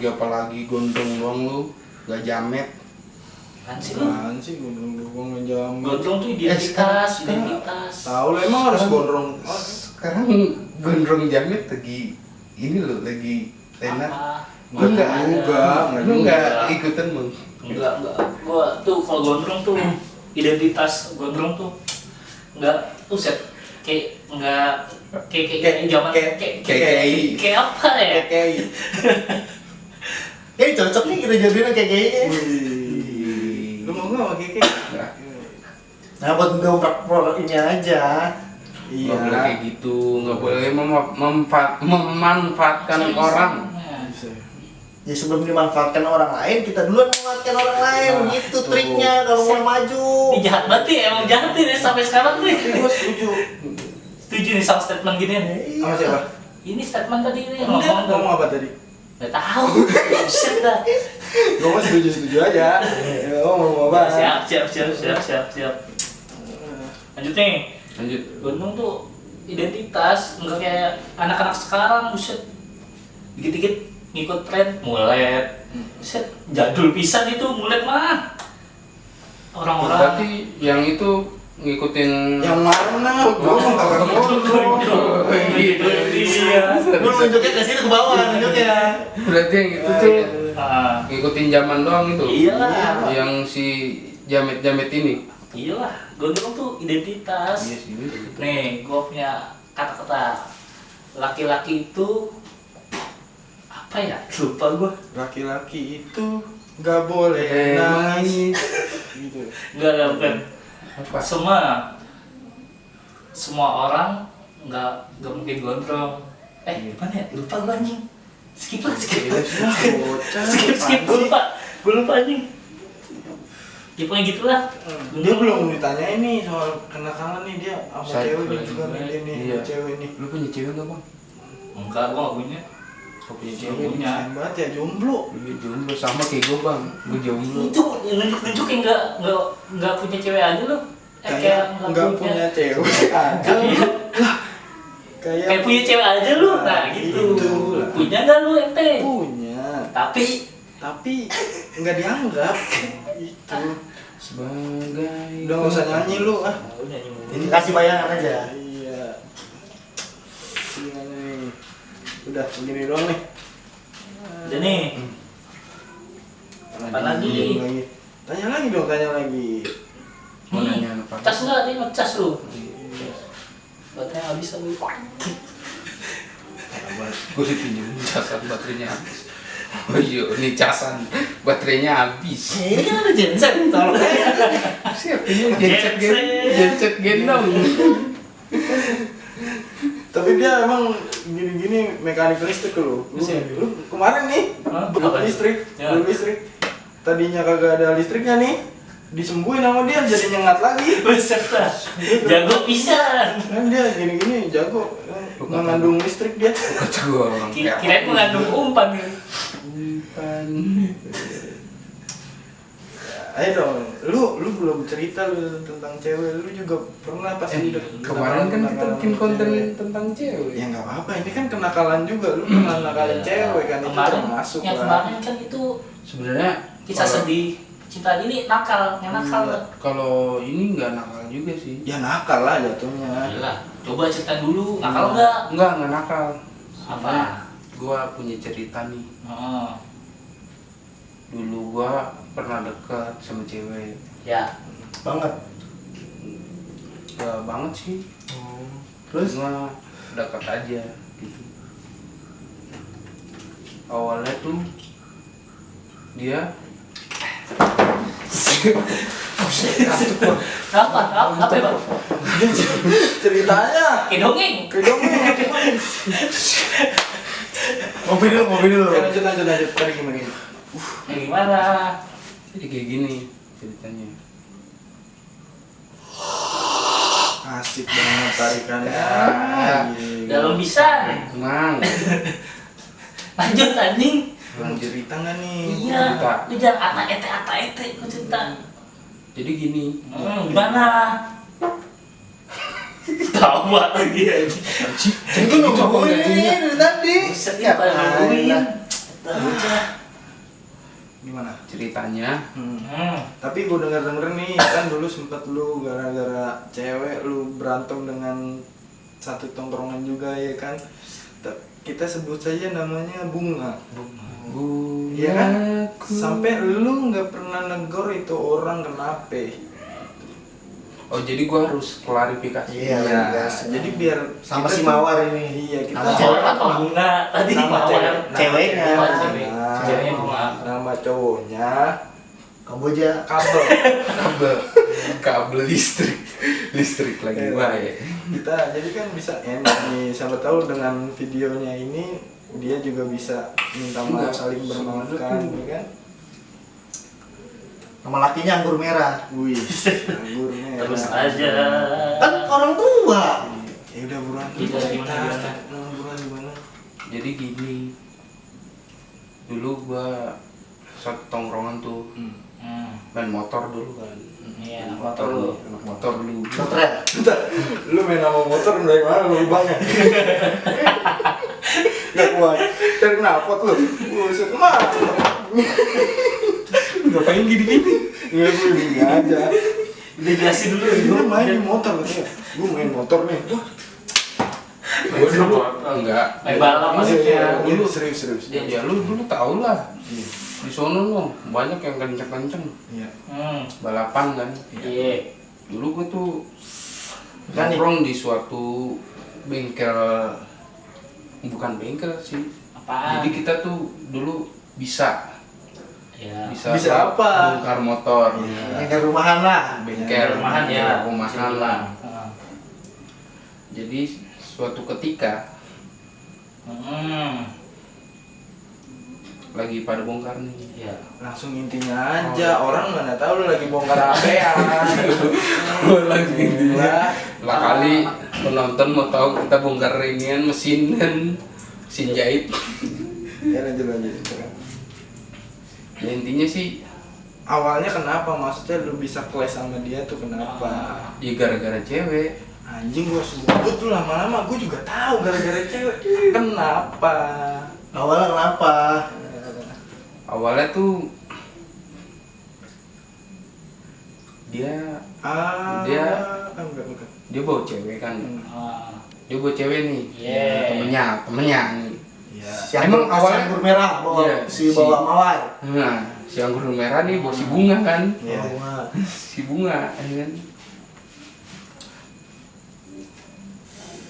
Apalagi gondrong doang lu. Gak jamet. Kan sih lo? Apaan sih gondrong ngejam. Gondrong tuh identitas. Tahu lah emang harus gondrong. Sekarang gondrong jamet lagi ini lo lagi tenar. Apa? Lu enggak Enggak lu enggak juga. ikutan Bang. Enggak. Gua tuh kalau gondrong tuh identitas gondrong tuh enggak set kayak enggak kayak zaman kayak apa ya? Kayak Kayaknya cocok nih kita jadiin kayak kayaknya. lu mau nggak sama Keke? Nah buat ngobrak produk ini aja. Iya. Nggak boleh kayak gitu, nggak boleh memanfaatkan orang. Bisa. Ya sebelum dimanfaatkan orang lain, kita duluan memanfaatkan orang lain. Nah, Gitu tuh. triknya kalau mau maju. Ini jahat banget nih, emang jahat nih sampai sekarang nih. Tapi gue setuju. Setuju nih sama statement gini nih. Sama siapa? Ini statement tadi nih Enggak, ngomong ngomong apa tadi? nggak tahu. Buset dah. Gue mah setuju aja. Ya, ngomong apa? Siap. Lanjut nih. Lanjut. Gondrong tuh identitas, nggak kayak anak-anak sekarang, buset. Dikit-dikit ngikut tren, mulet. Buset, jadul pisan itu mulet mah. Orang-orang. Berarti yang itu ngikutin Yang mana? Gue mah kagak gondrong. gitu. Iya. Lu nunjuknya ke sini ke bawah nunjuknya. Berarti yang itu tuh Ah, ngikutin zaman doang itu. Iyalah. Yang si jamet-jamet ini. iyalah, gondrong tuh identitas. Iya sih. Nih, gue punya kata-kata laki-laki itu apa ya? Lupa gue. Laki-laki itu nggak boleh nangis. Gitu. Enggak bukan. Apa? Semua orang nggak mungkin gondrong. Gimana ya? Lupa gue anjing. Skip. Gue lupa anjing. Ya pokoknya gitulah. Dia belum ditanya ini soal kenakalan nih dia sama Saya- cewek dia juga nih nih Iya. cewek nih. Lu punya cewek nggak bang? Enggak, gue nggak punya. Kau punya Cewek cewek? punya. Sayang banget ya jomblo. Iya jomblo sama kayak gue bang. Gue jomblo. Itu yang nunjuk yang nggak punya cewek aja lu. Kayak nggak punya cewek aja. Iya. Kayak punya cewek aja lu. Nah gitu. Gitu. Punya nggak lu ente? punya. Tapi Tapi nggak dianggap. Itu. Sebagai. Udah nggak usah nyanyi lu ah. udah nyanyi. Jadi kasih bayangan aja. Iya. Gimana nih? Udah begini doang nih. Udah nih. Apa lagi? Tanya lagi dong, tanya lagi. Mau nanya apa? Cas nggak? Dia ngecas lu. Baterai habis lu. Gue dipinjemin casan baterainya habis. Oh iya, ini casan baterainya habis. Ini kan ada genset, tolong aja. Siap ini genset gendong. Tapi dia emang gini-gini mekanik listrik lu. Lu kemarin nih Hah? belum Apa? listrik, Ya. belum listrik. Tadinya kagak ada listriknya nih, disembuhin sama dia jadi nyengat lagi. Buset dah. Jago pisan. Kan dia gini-gini jago, mengandung listrik dia. Kata gue orang kayak Kirain mengandung umpan gitu. Bukan. Ayo dong, lu belum cerita lu tentang cewek, lu juga pernah pasti Kemarin kan kita bikin konten tentang cewek. Ya nggak apa-apa, ini kan kenakalan juga, lu pernah nakalin cewek kan, itu Kemarin, termasuk yang lah. kemarin kan itu Sebenarnya kisah sedih cinta ini nakal, yang nakal. kalau ini nggak nakal juga sih. Ya nakal lah jatuhnya. Iyalah, coba cerita dulu, nakal nggak? Nggak nakal. Apa? Gua punya cerita nih. Oh, Dulu gua pernah dekat sama cewek. ya. Banget. Gak banget sih. Terus? Cuma dekat aja gitu. Awalnya tuh dia Apa ya bang? Ceritanya, Kayak dongeng. Ngopi dulu. lanjut, tadi gimana? Ya gimana? jadi kayak gini ceritanya. Asik banget tarikannya. Ya. Dalam bisa. Emang Lanjut anjing. Belum cerita nggak nih? Iya. cerita. Lu jangan ata ete, gua cerita. Jadi gini. Gimana? Tawa lagi anjing. Ini kan ngomongin ini dari tadi. Buset ini pada nungguin. Bocah. Gimana? Ceritanya Tapi gue denger nih kan dulu sempet lu gara-gara cewek lu berantem dengan satu tongkrongan juga ya kan. Kita sebut saja namanya Bunga. Iya kan? Sampai lu nggak pernah negor itu orang kenapa? Oh jadi gua harus klarifikasi. Iya. Jadi biar Sama kita si tuh- Mawar ini. Iya kita Sama Cewek atau bunga tadi Nama Mawar. cewek. Ceweknya. Oh, cewek. Nah, Ceweknya bunga. nama cowoknya Kamboja. kabel. kabel listrik lagi Iya. wah ya. Kita jadi kan bisa enak nih, siapa tahu dengan videonya ini dia juga bisa minta maaf, saling bermaafkan ya kan. Nama lakinya anggur merah. Wih, anggur merah. Terus aja. Kan orang tua. Ya udah buruan Iya, cerita. gimana? Buruan gimana? Jadi gini. Dulu gua satu tongkrongan tuh main motor dulu kan. Iya, motor lu. Motor lu. Potret. Bentar, lu main sama motor dari mana lu lubangnya? Gak kuat, dari knalpot lu. Buset, mantap. Ngapain gini-gini? Nggak, gue gini aja. Udah jelasin dulu. Gue main di motor katanya. Gue main motor nih. Wah, Gua dulu enggak. Main balap maksudnya. Dulu serius. Ya lu dulu tau lah. Di sono loh banyak yang kenceng-kenceng Iya. balapan kan. Iya. Dulu gua tuh Kan nongkrong di suatu bengkel, bukan bengkel sih. Apaan? Jadi kita tuh dulu bisa Ya. Bisa apa? bongkar motor. Yang ke rumahan lah. Bengkel, Rumahan ya. rumahan lah. Heeh. Jadi suatu ketika lagi pada bongkar nih. Iya. Langsung intinya aja, orang mana tahu lu lagi bongkar apean. Lagi intinya lah kali penonton mau tahu kita bongkar inian mesin kan, mesin jahit. Ya lanjut. Ya intinya sih Awalnya kenapa? Maksudnya lu bisa clash sama dia tuh kenapa? ya gara-gara cewek. Anjing gua sebut tuh lama-lama gua juga tahu gara-gara cewek. Kenapa? Awalnya kenapa? Awalnya tuh dia Bukan. dia bawa cewek kan. Ah. Dia bawa cewek nih. Yeah. Temennya nih. Iya. Si Emang anggur- awalnya- si anggur merah bawa Iya, bawa mawar. Nah, si anggur merah nih bawa si bunga kan. Iya. Bawa. Si bunga ya kan.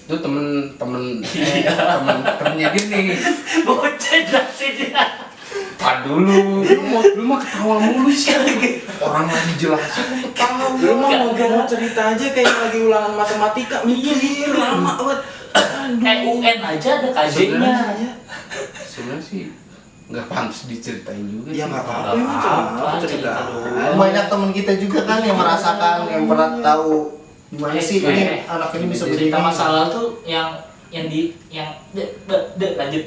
Itu temennya dia nih. Bocah jelasin ya. Tar dulu, lu mah ketawa mulu sih. Orang lagi jelasin lu ketawa. Lu mau cerita aja kayak lagi ulangan matematika, mikir lama banget. UN aja ada KJ-nya. Sebenarnya sih nggak pantas diceritain juga Ya sih. nggak apa-apa, emang kenapa cerita? Banyak teman kita juga kan yang merasakan, yang pernah tahu gimana sih ini anak ini bisa begini. cerita masalah tuh yang lanjut.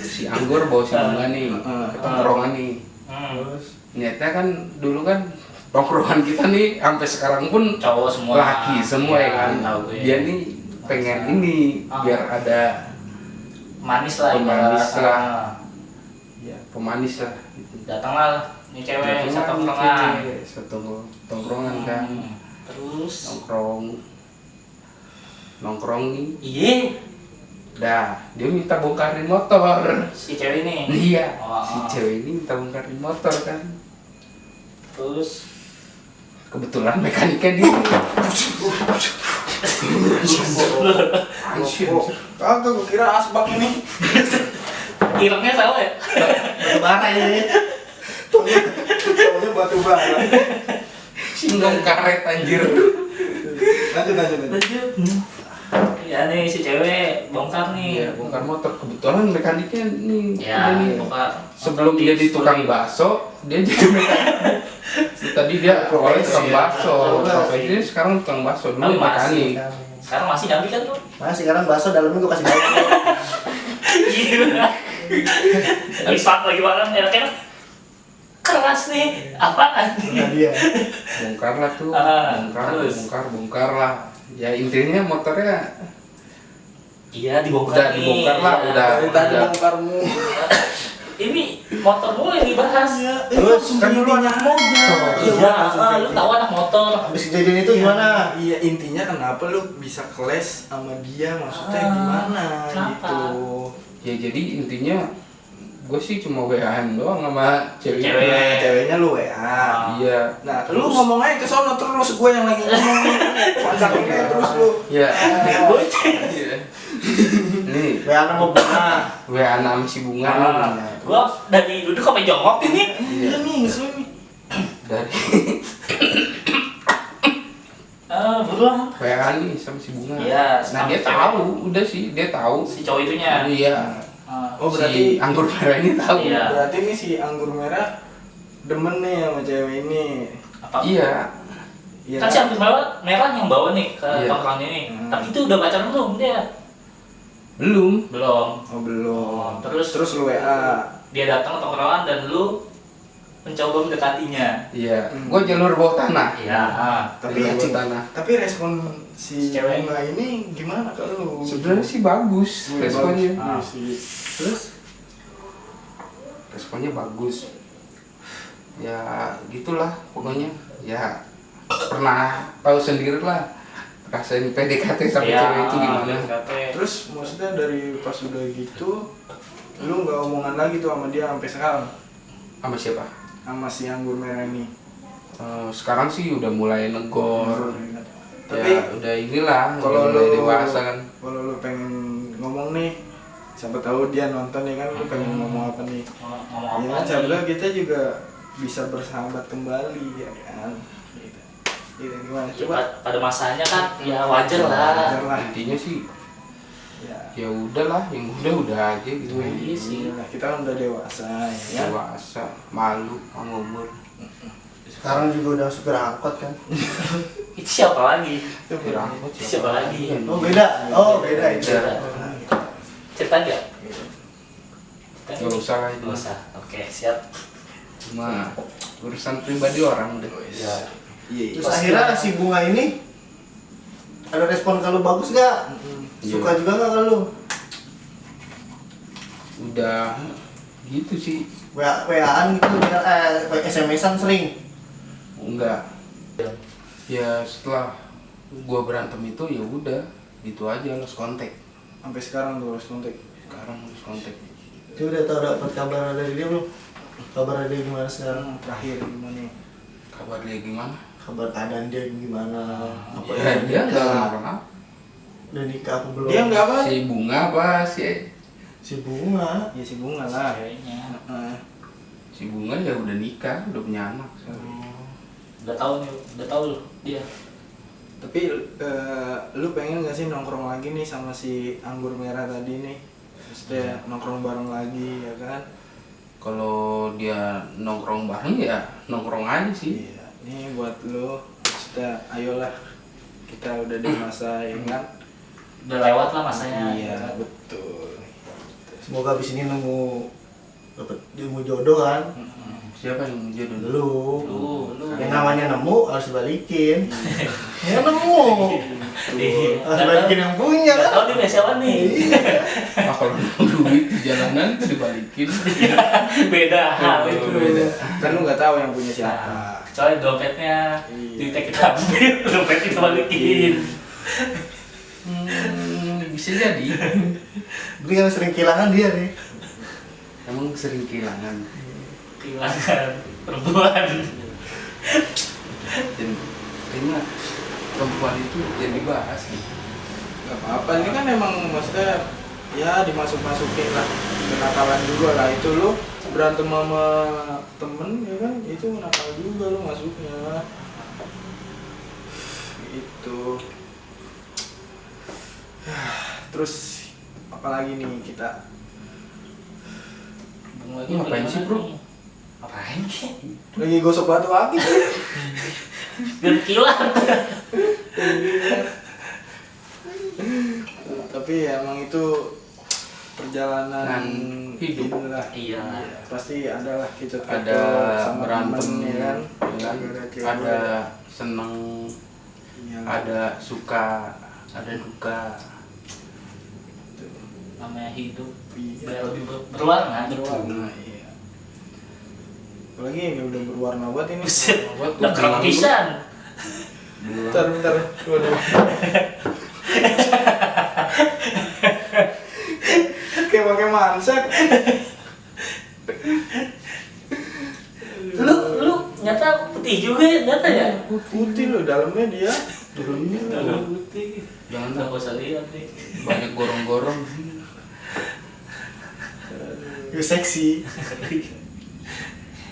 Si anggur bawa si bunga nih, Heeh. ke tongkrongan nih. Hmm. Niatnya kan dulu kan tongkrongan kita nih sampai sekarang pun Cowok semua. laki semua ya kan. Tahu gue. Dia nih pengen ini biar ada Manis lah. Pemanis ibarat. lah. ya pemanis lah gitu. Datanglah nih cewek satu Tongkrongan, tongkrongan. cewek, satu tongkrongan kan. Terus nongkrong nih. iya Dah, dia minta bongkarin motor. si cewek ini. Iya, Oh. si cewek ini minta bongkarin motor kan. Terus Kebetulan mekaniknya dia. Oh, kagak gua kira asbak ini. irengnya salah ya? Batu bara ini. Taunya batu bara. Singgung karet anjir. Lanjut. Ya nih si cewek bongkar nih. Iya, bongkar motor. Kebetulan mekaniknya nih. Ya, dia nih. bongkar. Sebelum dia di tukang bakso, dia jadi mekanik. Tadi dia awalnya tukang bakso, sampai dia sekarang tukang bakso. Tapi Dulu masih. mekanik. Sekarang masih nyambi kan tuh? Mas sekarang bakso dalamnya gue kasih bawang. Gila. Habis pagi lagi makan enak-enak. Keras nih. Apaan? Nah dia. Bongkar lah tuh, Ah, bongkar, terus? bongkar lah. Ya intinya motornya Iya dibongkar udah nih. dibongkar lah, Iya. udah. Dari tadi bongkarmu. Ini motor mulu yang dibahas. Terus Kan dulu anak motor. Iya, lu tahu anak motor. habis kejadian itu gimana? Iya, intinya kenapa lu bisa keles sama dia, maksudnya gimana kenapa? gitu. Ya jadi intinya gue sih cuma WA-an doang sama cewek. Cewek. Nah, ceweknya lu WA. Iya. Nah, lu ngomong aja ke sono terus, gue yang lagi ngomong. Pacarnya terus lu. Ya. Bocah. Iya. Nih, WA sama bunga. WA sama si Bunga Ah. nih. Gua dari duduk sampai jongkok ini. Iya nih, ngeselin nih. Dari Berulang. WA nih sama si Bunga. Iya, Nah, sama dia cewek. tahu, udah sih, dia tahu. Si cowok itunya. Iya. Oh, Si berarti anggur merah ini tahu. Iya. berarti nih si anggur merah demen nih sama cewek ini. Apa? Iya. Iya. Kan si anggur merah yang bawa nih ke Iya. tongkrongan ini. Hmm. Tapi itu udah pacaran belum dia? Belum. Belum. Oh, belum. Terus lu WA. dia datang ke tongkrongan dan lu mencoba mendekatinya. Iya. Gua jalur bawah tanah. Iya. Tapi Jalur bawah tanah. tapi respon si Cewek. Bunga ini gimana ke lu? Sebenarnya sih bagus Wih, responnya. bagus sih. Terus responnya bagus. Ya gitulah pokoknya. Ya pernah tahu sendiri lah rasain PDKT sama Iya, cewek itu gimana. PDKT. Terus maksudnya dari pas udah gitu lu nggak omongan lagi tuh sama dia sampai sekarang Sama siapa? sama si anggur merah ini. Sekarang sih udah mulai negor. Tapi Ya udah inilah kalau udah mulai lu dewasa kan. kalau lu pengen ngomong nih, siapa tahu dia nonton ya kan, lu pengen ngomong apa nih? Ngomong Ya apa kan, siapa nih? tahu kita juga bisa bersahabat kembali ya kan. Gitu. Gitu gimana? Ya, Coba. pada masanya kan ya wajar Wajar lah. lah. Intinya sih Ya. ya udahlah, yang udah aja gitu. Iya sih. Nah, kita kan udah dewasa ya kan. Dewasa, malu sama umur. Sekarang juga udah supir angkot kan. Itu siapa lagi? Dirangkut Siapa lagi? Oh beda. Oh beda itu. Beda. Cerita nggak? Gak usah lah itu. Nggak usah. Oke, siap. Cuma urusan pribadi orang udah. Ya. Iya. Terus akhirnya si Bunga ini ada respon kalau bagus gak? Suka juga gak kalau? Udah gitu sih. WA-an gitu, SMS-an sering. Enggak. Ya setelah gua berantem itu ya udah gitu aja, lost kontak. Sampai sekarang tuh harus kontak. Sekarang lost kontak. Dia udah tau dapat kabar dari dia belum? Kabar dia gimana sekarang? Terakhir gimana nih? Kabar dia gimana? Kabar keadaan dia gimana? Apa Ya, dia enggak kenapa-napa. udah nikah apa belum? Dia nggak apa? Si Bunga apa Si Bunga. Ya si Bunga lah. Ceweknya. Heeh. si Bunga ya udah nikah, udah punya anak. Udah tahu nih, udah tahu dia. Tapi lu pengen gak sih nongkrong lagi nih sama si anggur merah tadi nih? Maksudnya nongkrong bareng lagi ya kan? Kalau dia nongkrong bareng ya nongkrong aja sih. Iya. Ini buat lu, maksudnya ayolah kita udah di masa ya kan? Udah lewat lah masanya. Iya gitu kan. betul. Semoga abis ini nemu dapat ilmu jodoh kan. Siapa yang jodoh? Lu. Lu. Yang namanya nemu harus dibalikin. Ya nemu. Harus balikin yang punya Gak kan. tau nih punya siapa nih. Ah kalau duit di jalanan itu dibalikin. Beda hal itu. Beda. Kan lu nggak tahu yang punya siapa. Nah, kecuali dompetnya Iya. duitnya kita ambil, dompet kita balikin. Bisa jadi. Gue yang sering kehilangan dia nih. Emang sering kehilangan. Kehilangan perempuan. Dan kayaknya perempuan itu yang dibahas nih. Gak apa-apa, ini kan emang maksudnya ya dimasuk-masukin lah, kenakalan juga lah. Itu lu berantem sama temen ya kan, itu nakal juga lu masuknya. Itu terus apalagi nih kita Ini ngapain sih, Bro? Ngapain sih? lagi gosok batu akik. Biar kilat. Tapi emang itu perjalanan hidup. inilah. Iya. Pasti ada lah kita Ada sama berantem, temen, ya kan. ya kan? Cewek. Ada seneng, Iya. ada suka, ada duka. Namanya hidup Iya. biar lebih berwarna. Berwarna, iya. Apalagi ini udah berwarna banget ini. Buset, Buat udah keren pisan. Bentar. Waduh. Kayak pakai manset. Lu nyata putih juga ya, nyata ya? Putih loh dalamnya dia. Dalam putih. Jangan Nggak usah lihat nih. banyak gorong-gorong. Gue seksi.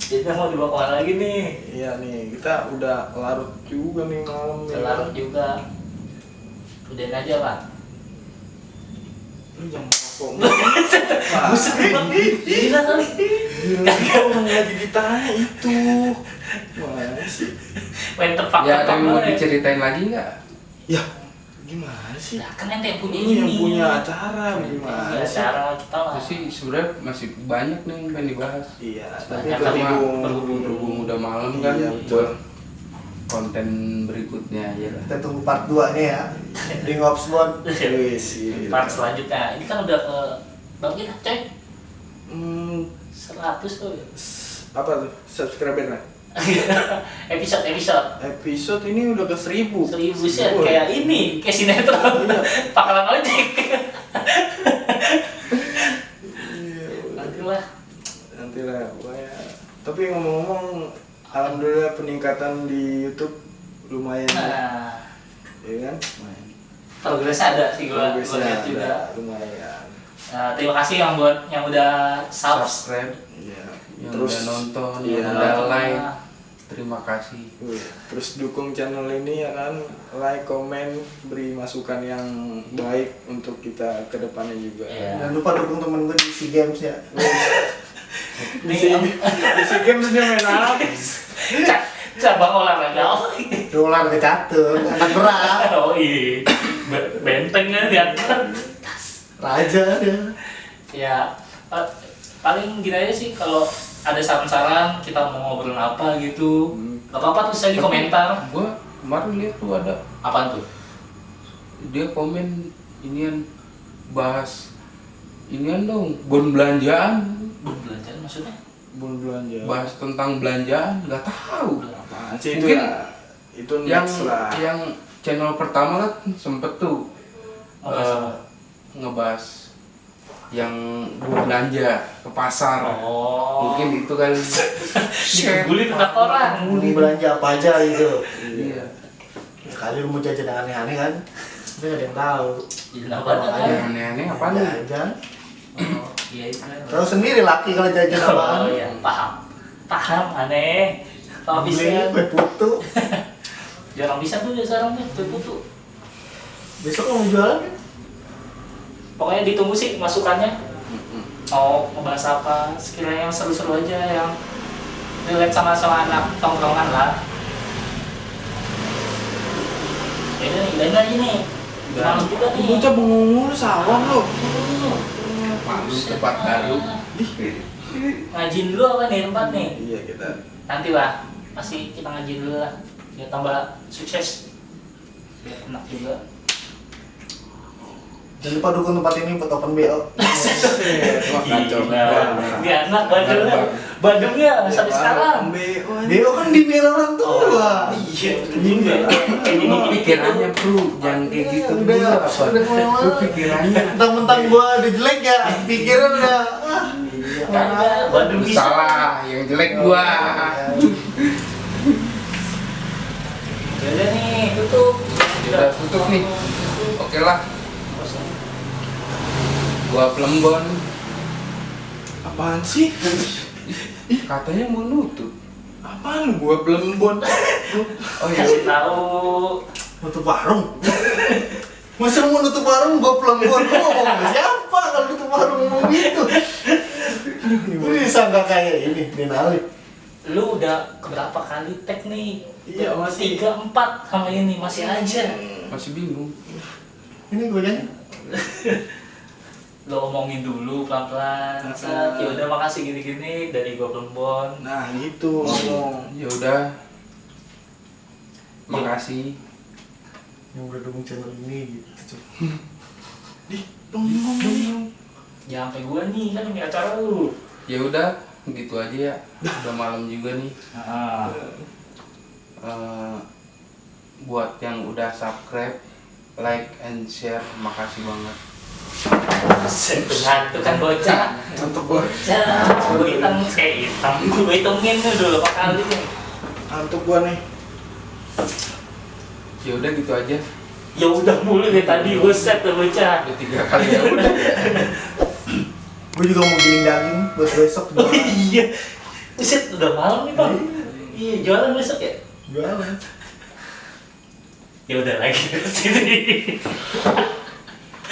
Jadi mau dibawa kemana lagi nih? Iya nih, kita udah larut juga nih malam. ya. Selarut juga. Udahin aja lah. Lu jangan rokok. Buset, gila kali. Gila, orang lagi ditanya itu. Mana sih? Main tepak. Ya, tapi mau diceritain lagi nggak? Ya, gimana sih? Nah, kan ente yang punya Lu yang ini. punya acara gimana Iya, sih? acara kita lah. Itu sih sebenarnya masih banyak nih yang pengen dibahas. Iya, tapi Banyak Berhubung udah malam kan, Iya, betul. buat konten berikutnya aja lah. Kita tunggu part 2 nya ya. Di Ngopsbon. Wis, iya. Part selanjutnya. Ini kan udah ke berapa kita, coy? Hmm, 100 tuh. apa tuh? Subscriber lah. Episode. Episode ini udah ke 1000. 1000 set Woi. kayak ini, kayak sinetron. Iya. Pakalan ojek. Iya, Nanti lah. nanti lah pokoknya. Tapi ngomong-ngomong, alhamdulillah peningkatan di YouTube lumayan ya, Nah, ya kan? progres ada sih gua Progresnya lihat ada, juga. lumayan. Nah, terima kasih yang buat yang udah Subscribe, Iya. yang Terus udah nonton, iya. yang udah like, terima kasih. Terus dukung channel ini ya kan, like, komen, beri masukan yang baik untuk kita ke depannya juga. Iya. Jangan lupa dukung temen gue di SEA Games ya. Di SEA Games dia main apa? Cabang olahraga. Dolar ke catur, anak berat. Oh iya. Benteng kan ya. Raja dia. Ya, paling gini aja sih kalau ada saran-saran kita mau ngobrolin apa gitu. Gak apa-apa tulis aja di komentar. Gua kemarin lihat tuh ada Apaan tuh? dia komen inian bahas inian dong, bon belanjaan, Belanjaan maksudnya? Bun belanja. bahas tentang belanjaan, nggak tahu. Apaan sih itu Mungkin ya? Itu Yang next lah. yang channel pertama kan sempet tuh ngebahas yang gua belanja ke pasar. Oh. Mungkin itu kali. Dibully tentang orang. Mau belanja apa aja gitu. Iya. Ya, kali lu mau jajan yang aneh-aneh kan? Tapi gak ada yang tahu. Jadi apa Yang kan? aneh-aneh apa nih? Jajan. Oh, iya itu kan. Tahu sendiri laki kalau jajan apaan. Oh iya, paham aneh. Kalau Beli bisa kue putu. jarang bisa tuh ya sekarang tuh kue putu. Besok mau jualan kan? Pokoknya ditunggu sih masukannya. Mau ngebahas apa? Sekiranya yang seru-seru aja yang relate sama anak tongkrongan lah. Ya udah nih, udahin lagi nih. Malam juga nih. Bocah bengong sawah lo. Malu tempat baru. Ngajin dulu apa nih tempat nih? Iya kita. Nanti lah, pasti kita ngajin dulu lah. Biar tambah sukses. Biar enak juga. Jangan lupa dukung tempat ini buat open BO. Wah kacau. Ini anak Bandungnya. Bandungnya sampai sekarang. BO kan dibela orang tua. Iya, Juga. Lu pikirannya bro, jangan kayak gitu dulu apa? Lu pikirannya Mentang-mentang gua udah jelek ya, pikiran udah. Kagak, Bandung lu bisa. salah, yang jelek gua. Udah nih, tutup. Udah tutup nih. Oke lah, gua Plembon. Apaan sih? Katanya mau nutup. Apaan gua Plembon? Oh iya. Kasih tahu. Nutup warung. Masa mau nutup warung gua Plembon, gua ngomong sama siapa kalau nutup warung ngomong gitu. Lu disangka kayak ini, Denali. Lu udah keberapa kali tag nih? Iya, masih. 3, 4 sama ini masih aja. Masih bingung. Ini gue nyanyi. Lo omongin dulu pelan-pelan. Ya udah makasih gini-gini dari gua Plembon. Nah gitu ngomong. Ya udah. Makasih. Yang udah dukung channel ini gitu. Dong. Jangan sampai gua nih kan ini acara lu. Ya udah, gitu aja ya. Udah malam juga nih. Nah, Buat yang udah subscribe, like and share, makasih banget. sentuhan tuh kan bocah. Untuk gua. Bocah, gua hitam kayak hitam. Gua hitungin nih dulu berapa kali nih. Untuk gua nih. Ya udah gitu aja. Ya udah mulu dari tadi buset tuh bocah. Udah 3 kali ya udah. Gue juga mau giling daging buat besok. Oh iya. Buset udah malam nih, Bang. Iya, jualan besok ya? Jualan. Ya udah lagi ke sini.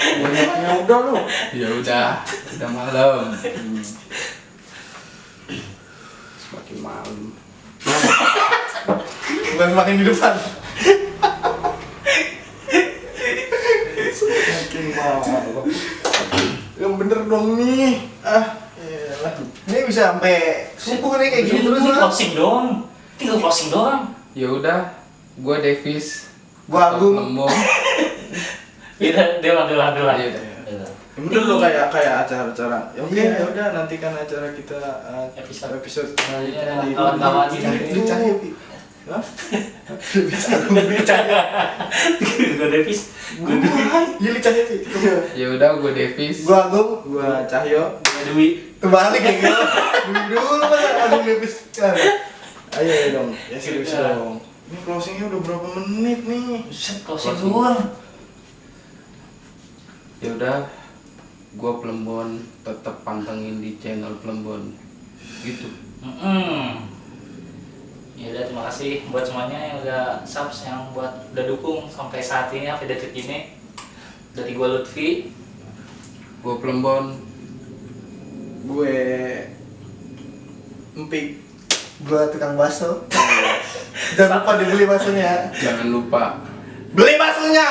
Banyaknya udah lu. Ya udah malam. Semakin malam. Bukan makin di depan. Makin malam. Yang bener dong nih. Iyalah. Ini bisa sampai subuh nih kayak gini terus Ini lah. closing doang. Tinggal closing doang. Ya udah, gua Davis. Gua Agung. Lembong. Iya, dewan. Iya udah. Yang bener lo kayak acara-acara. Ya oke, Iya. ya udah nantikan acara kita episode selanjutnya di Kawan-kawan Ini ini. cahaya, Pi. Hah? Gue Davis. Iya, cahaya, Pi. Ya udah, gua Davis. Gua Agung. Gua Cahyo. Gue Dewi. Kebalik kayak gitu. Dulu masa Agung Davis. Ayo dong, ya serius dong. Ini closingnya udah berapa menit nih? Buset, closing doang. Ya udah, gua Plembon, tetap pantengin di channel Plembon. Gitu. Ya udah, terima kasih buat semuanya yang udah subs, yang buat udah dukung sampai saat ini, sampai detik ini. Dari gue Lutfi. Gua Plembon. Gue Empik. Gua tukang bakso. Jangan lupa dibeli baksonya. Jangan lupa Beli baksonya.